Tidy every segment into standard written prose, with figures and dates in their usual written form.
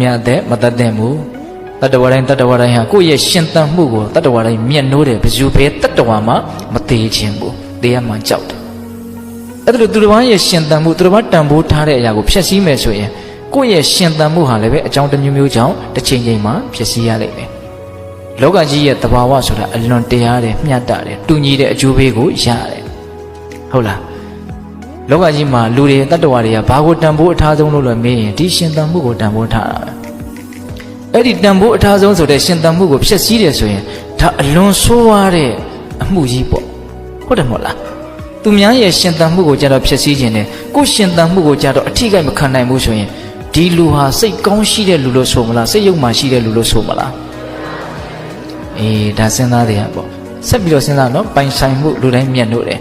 များတဲ့မတတ်တဲ့မူတတ္တဝါတိုင်းဟာကိုယ့်ရဲ့ရှင်သန်မှုကိုတတ္တဝါတိုင်းမျက်နှိုးတယ်ဘယ်သူပဲတတ္တဝါမှမသေးခြင်းဘူးသေရမှကြောက်တယ်အဲ့ဒါလို့သူတစ်ပါးရဲ့ရှင်သန်မှုသူတစ်ပါးတန်ဖိုးထားတဲ့အရာကိုဖျက်ဆီးမယ်ဆိုရင်ကိုယ့်ရဲ့ရှင်သန်မှုဟာလည်းပဲအကြောင်းတစ်မျိုးမျိုးကြောင့်တစ်ချိန်ချိန်မှာဖျက်ဆီးရလိမ့်မယ်လောကကြီးရဲ့သဘာဝဆိုတာအလွန်တရားတယ်မျှတတယ်တူညီတဲ့အကျိုးပေးကိုရတယ်ဟုတ်လားလောကကြီးမှာလူတွေတတ္တဝါတွေကဘာကိုတန်ဖိုးအထားဆုံးလို့လဲမေးရင်ဒီရှင်သန်မှုကိုတန်ဖိုးထားတာပဲအဲ့ဒီတန်ဖိုးအထားဆုံးဆိုတဲ့ရှင်သန်မှုကိုဖျက်ဆီးတယ်ဆိုရင်ဒါအလွန်ဆိုးဝါးတဲ့အမှုကြီးပေါ့ဟုတ်တယ်မဟုတ်လားသူများရဲ့ရှင်သန်မှုကိုကြတော့ဖျက်ဆီးခြင်းနဲ့ကိုယ်ရှင်သန်မှုကိုကြတော့အထိကိမခံနိုင်ဘူးဆိုရင်ဒီလူဟာစိတ်ကောင်းရှိတဲ့လူလို့ဆိုမလားစိတ်ယုတ်မှရှိတဲ့လူလို့ဆိုမလားဒါစဉ်းစားတယ်ပေါ့ဆက်ပြီးတော့စဉ်းစားနော်ပိုင်ဆိုင်မှုလူတိုင်းမျက်နှိုးတယ်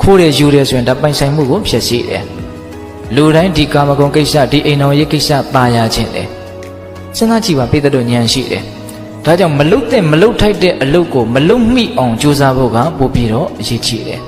ခိုးတယ်ယူတယ်ဆိုရင်ဒါပိုင်ဆိုင်မှုကိုဖျက်ဆီးတယ်လူတိုင်းဒီကာမဂုဏ်ကိစ္စဒီအိမ်တော်ရေးကိစ္စตายရခြင်းတယ်စဉ်းစားကြည့်ပါပိဿတို့ဉာဏ်ရှိတယ်ဒါကြောင့်မလုတ်တဲ့မလုတ်ထိုက်တဲ့အလုပ်ကိုမလုတ်မိအောင်ကြိုးစားဖို့ကပို့ပြီးတော့အရေးကြီးတယ်